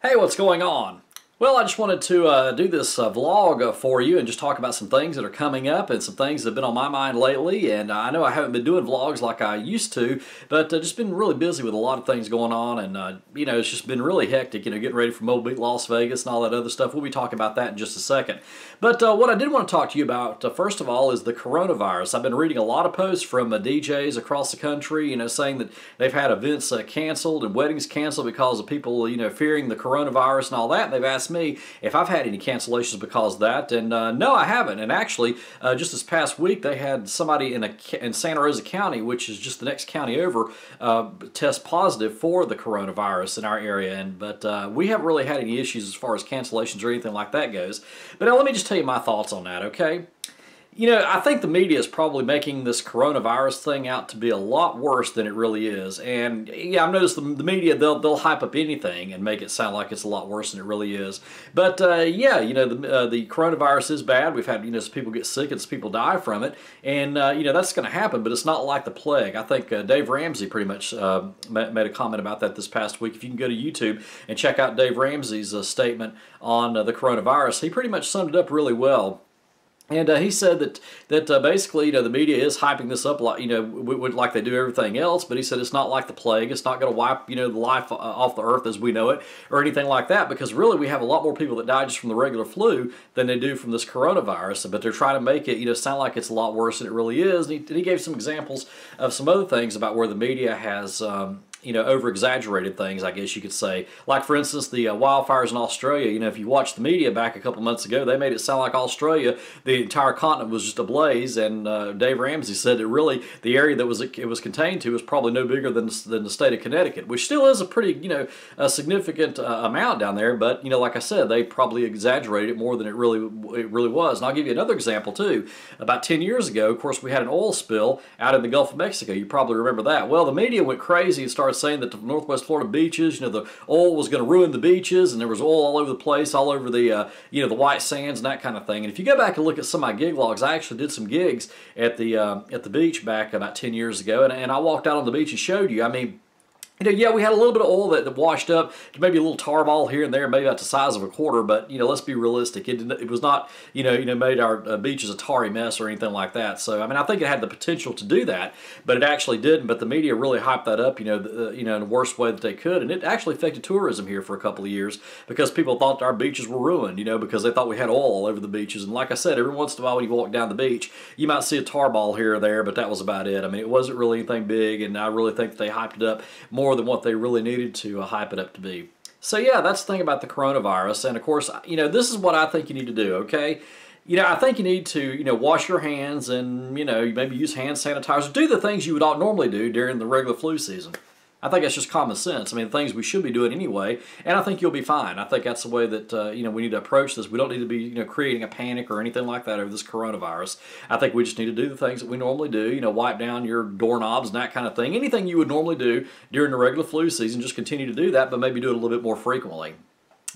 Hey, what's going on? Well, I just wanted to do this vlog for you and just talk about some things that are coming up and some things that have been on my mind lately. And I know I haven't been doing vlogs like I used to, but just been really busy with a lot of things going on. And, it's just been really hectic, getting ready for Mobile Beat Las Vegas and all that other stuff. We'll be talking about that in just a second. But what I did want to talk to you about, first of all, is the coronavirus. I've been reading a lot of posts from DJs across the country, saying that they've had events canceled and weddings canceled because of people, fearing the coronavirus and all that. And they've asked me if I've had any cancellations because of that, and no, I haven't. And actually, just this past week, they had somebody in Santa Rosa County, which is just the next county over, test positive for the coronavirus in our area. But we haven't really had any issues as far as cancellations or anything like that goes. But now let me just tell you my thoughts on that, okay? I think the media is probably making this coronavirus thing out to be a lot worse than it really is. And yeah, I've noticed the media, they'll hype up anything and make it sound like it's a lot worse than it really is. But yeah, the coronavirus is bad. We've had, some people get sick and some people die from it. And, that's going to happen, but it's not like the plague. I think Dave Ramsey pretty much made a comment about that this past week. If you can go to YouTube and check out Dave Ramsey's statement on the coronavirus, he pretty much summed it up really well. And he said that basically, the media is hyping this up like, like they do everything else. But he said it's not like the plague. It's not going to wipe, the life off the earth as we know it or anything like that. Because really, we have a lot more people that die just from the regular flu than they do from this coronavirus. But they're trying to make it, sound like it's a lot worse than it really is. And he gave some examples of some other things about where the media has over-exaggerated things, I guess you could say. Like, for instance, the wildfires in Australia. If you watched the media back a couple months ago, they made it sound like Australia, the entire continent was just ablaze, and Dave Ramsey said that really the area that it was contained to was probably no bigger than the state of Connecticut, which still is a pretty, a significant amount down there, but, like I said, they probably exaggerated it more than it really was. And I'll give you another example, too. About 10 years ago, of course, we had an oil spill out in the Gulf of Mexico. You probably remember that. Well, the media went crazy and started saying that the Northwest Florida beaches, the oil was going to ruin the beaches, and there was oil all over the place, all over the, the white sands and that kind of thing. And if you go back and look at some of my gig logs, I actually did some gigs at the beach back about 10 years ago, and I walked out on the beach and showed you. I mean, yeah, we had a little bit of oil that washed up, maybe a little tar ball here and there, maybe about the size of a quarter, but, let's be realistic. It was not, made our beaches a tarry mess or anything like that. So, I mean, I think it had the potential to do that, but it actually didn't. But the media really hyped that up, in the worst way that they could. And it actually affected tourism here for a couple of years because people thought our beaches were ruined, because they thought we had oil all over the beaches. And like I said, every once in a while when you walk down the beach, you might see a tar ball here or there, but that was about it. I mean, it wasn't really anything big, and I really think that they hyped it up more than what they really needed to hype it up to be. So yeah, that's the thing about the coronavirus. And of course, this is what I think you need to do, okay? I think you need to, wash your hands and, maybe use hand sanitizer. Do the things you would normally do during the regular flu season. I think that's just common sense. I mean, things we should be doing anyway, and I think you'll be fine. I think that's the way that, we need to approach this. We don't need to be, creating a panic or anything like that over this coronavirus. I think we just need to do the things that we normally do, wipe down your doorknobs and that kind of thing. Anything you would normally do during the regular flu season, just continue to do that, but maybe do it a little bit more frequently.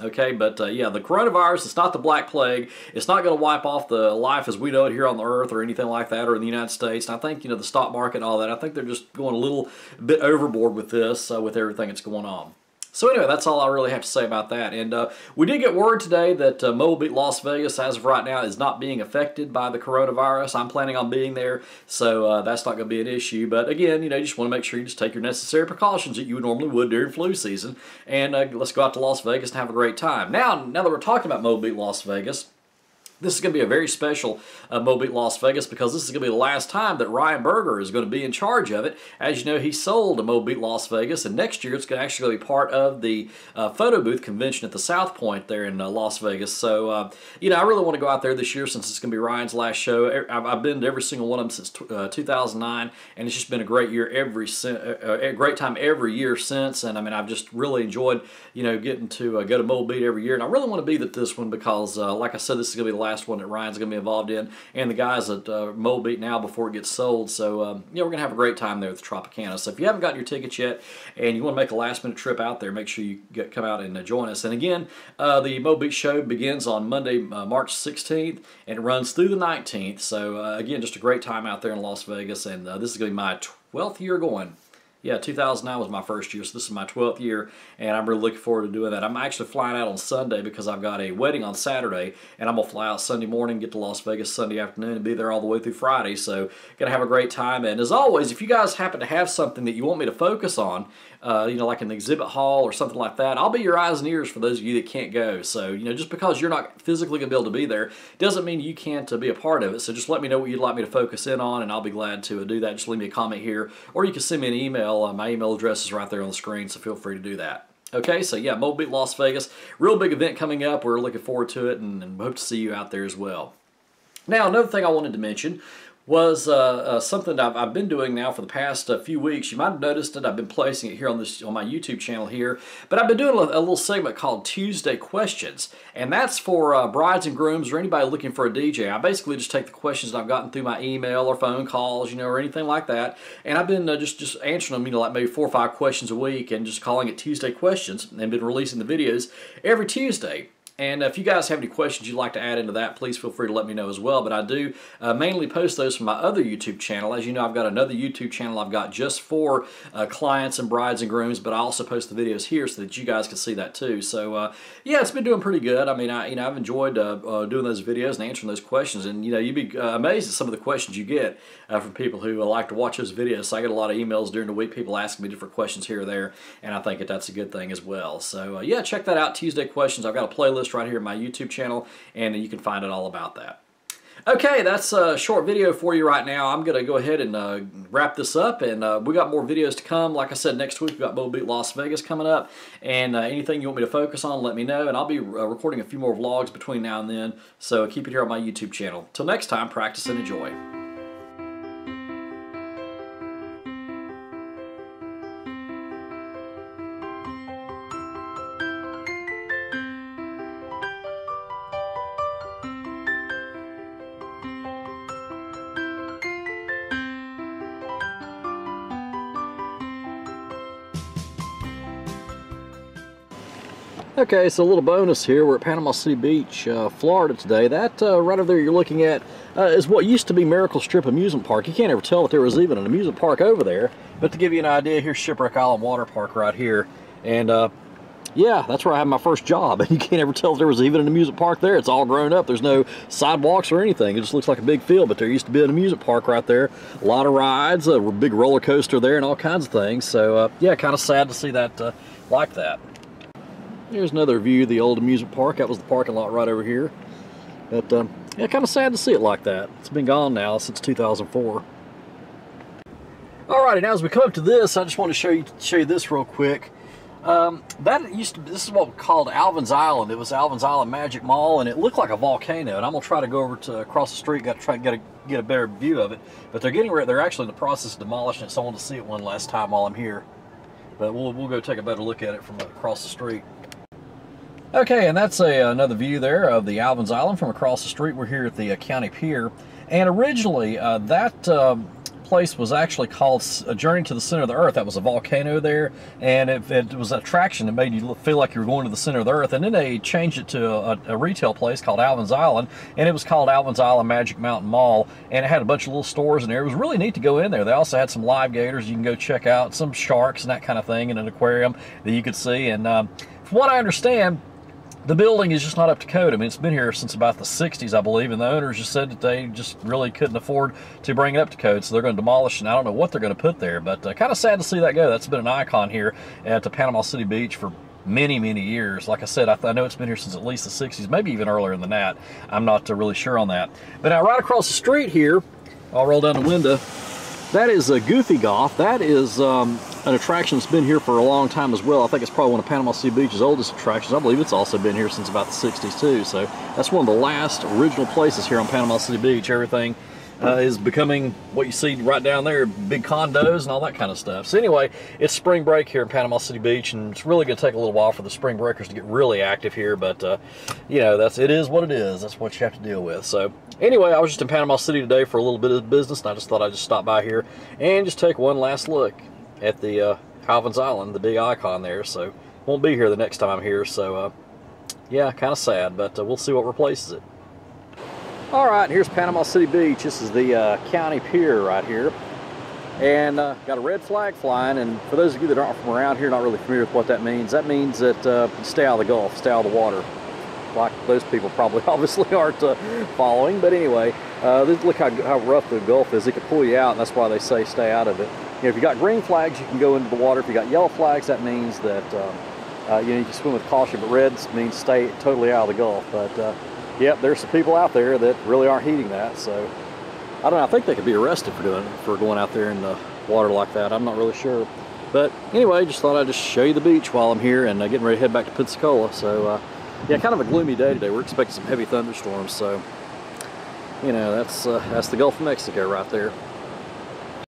Okay, but yeah, the coronavirus, it's not the Black Plague. It's not going to wipe off the life as we know it here on the earth or anything like that or in the United States. And I think, the stock market and all that, I think they're just going a little bit overboard with this, with everything that's going on. So anyway, that's all I really have to say about that. And we did get word today that Mobile Beat Las Vegas, as of right now, is not being affected by the coronavirus. I'm planning on being there, so that's not going to be an issue. But again, you just want to make sure you just take your necessary precautions that you normally would during flu season. And let's go out to Las Vegas and have a great time. Now that we're talking about Mobile Beat Las Vegas, this is going to be a very special Mobile Beat Las Vegas because this is going to be the last time that Ryan Berger is going to be in charge of it. As you know, he sold Mobile Beat Las Vegas, and next year it's actually be part of the photo booth convention at the South Point there in Las Vegas. So, I really want to go out there this year since it's going to be Ryan's last show. I've been to every single one of them since 2009, and it's just been a great year a great time every year since. And I mean, I've just really enjoyed, getting to go to Mobile Beat every year, and I really want to be at this one because, like I said, this is going to be the last one that Ryan's going to be involved in, and the guys at Mobile Beat now before it gets sold. So, we're going to have a great time there with Tropicana. So if you haven't gotten your tickets yet and you want to make a last-minute trip out there, make sure you come out and join us. And again, the Mobile Beat show begins on Monday, March 16th, and it runs through the 19th. So, again, just a great time out there in Las Vegas, and this is going to be my 12th year going. Yeah, 2009 was my first year, so this is my 12th year, and I'm really looking forward to doing that. I'm actually flying out on Sunday because I've got a wedding on Saturday, and I'm going to fly out Sunday morning, get to Las Vegas Sunday afternoon, and be there all the way through Friday, so going to have a great time. And as always, if you guys happen to have something that you want me to focus on, you know, like an exhibit hall or something like that, I'll be your eyes and ears for those of you that can't go. So, you know, just because you're not physically going to be able to be there doesn't mean you can't be a part of it. So just let me know what you'd like me to focus in on, and I'll be glad to do that. Just leave me a comment here, or you can send me an email. My email address is right there on the screen, so feel free to do that. Okay, so yeah, Mobile Beat Las Vegas, real big event coming up. We're looking forward to it, and hope to see you out there as well. Now, another thing I wanted to mention was something that I've been doing now for the past few weeks. You might have noticed that I've been placing it here on my YouTube channel here, but I've been doing a little segment called Tuesday Questions, and that's for brides and grooms or anybody looking for a DJ. I basically just take the questions that I've gotten through my email or phone calls, you know, or anything like that, and I've been just answering them, you know, like maybe 4 or 5 questions a week, and just calling it Tuesday Questions, and been releasing the videos every Tuesday. And if you guys have any questions you'd like to add into that, please feel free to let me know as well. But I do mainly post those from my other YouTube channel. As you know, I've got another YouTube channel I've got just for clients and brides and grooms, but I also post the videos here so that you guys can see that too. So yeah, it's been doing pretty good. I mean, I've enjoyed doing those videos and answering those questions. And you know, you'd be amazed at some of the questions you get from people who like to watch those videos. So I get a lot of emails during the week, people asking me different questions here or there, and I think that's a good thing as well. So yeah, check that out, Tuesday Questions. I've got a playlist right here in my YouTube channel, and you can find it all about that. Okay, that's a short video for you right now. I'm going to go ahead and wrap this up, and we got more videos to come. Like I said, next week we've got Mobile Beat Las Vegas coming up, and anything you want me to focus on, let me know, and I'll be recording a few more vlogs between now and then, so keep it here on my YouTube channel. Till next time, practice and enjoy. Okay, so a little bonus here. We're at Panama City Beach, Florida today. That right over there you're looking at is what used to be Miracle Strip Amusement Park. You can't ever tell if there was even an amusement park over there. But to give you an idea, here's Shipwreck Island Water Park right here. And yeah, that's where I had my first job. And you can't ever tell if there was even an amusement park there. It's all grown up. There's no sidewalks or anything. It just looks like a big field. But there used to be an amusement park right there. A lot of rides, a big roller coaster there, and all kinds of things. So yeah, kind of sad to see that like that. Here's another view of the old amusement park. That was the parking lot right over here. But yeah, kind of sad to see it like that. It's been gone now since 2004. Alrighty, now as we come up to this, I just want to show you this real quick. This is what we called Alvin's Island. It was Alvin's Island Magic Mall, and it looked like a volcano. And I'm gonna try to go over to across the street, got to try to get a better view of it. But they're actually in the process of demolishing it, so I want to see it one last time while I'm here. But we'll go take a better look at it from across the street. Okay, and that's another view there of the Alvin's Island from across the street. We're here at the county pier, and originally that place was actually called A Journey to the Center of the Earth. That was a volcano there, and it was an attraction that made you feel like you were going to the center of the earth. And then they changed it to a retail place called Alvin's Island, and it was called Alvin's Island Magic Mountain Mall, and it had a bunch of little stores in there. It was really neat to go in there. They also had some live gators you can go check out, some sharks and that kind of thing, and an aquarium that you could see. And from what I understand, the building is just not up to code. I mean, it's been here since about the 60s, I believe, and the owners just said that they just really couldn't afford to bring it up to code, so they're going to demolish, and I don't know what they're going to put there, but kind of sad to see that go. That's been an icon here at the Panama City Beach for many, many years. Like I said, I know it's been here since at least the 60s, maybe even earlier than that. I'm not really sure on that. But now right across the street here, I'll roll down the window, that is a Goofy Golf. That is an attraction that's been here for a long time as well. I think it's probably one of Panama City Beach's oldest attractions. I believe it's also been here since about the 60s too. So that's one of the last original places here on Panama City Beach. Everything is becoming what you see right down there, big condos and all that kind of stuff. So anyway, it's spring break here in Panama City Beach, and it's really going to take a little while for the spring breakers to get really active here, but you know, it is what it is. That's what you have to deal with. So anyway, I was just in Panama City today for a little bit of business, and I just thought I'd just stop by here and just take one last look at the Alvin's Island, the big icon there. So won't be here the next time I'm here, so yeah, kind of sad, but we'll see what replaces it. All right, here's Panama City Beach. This is the county pier right here. and got a red flag flying. And for those of you that aren't from around here, not really familiar with what that means that stay out of the Gulf, stay out of the water, like those people probably obviously aren't following. But anyway, look how rough the Gulf is. It could pull you out, and that's why they say stay out of it. You know, if you got green flags, you can go into the water. If you got yellow flags, that means that you know, you can swim with caution. But reds means stay totally out of the Gulf. But yep, there's some people out there that really aren't heeding that. So I don't know. I think they could be arrested for going out there in the water like that. I'm not really sure. But anyway, just thought I'd just show you the beach while I'm here and getting ready to head back to Pensacola. So yeah, kind of a gloomy day today. We're expecting some heavy thunderstorms. So you know, that's the Gulf of Mexico right there.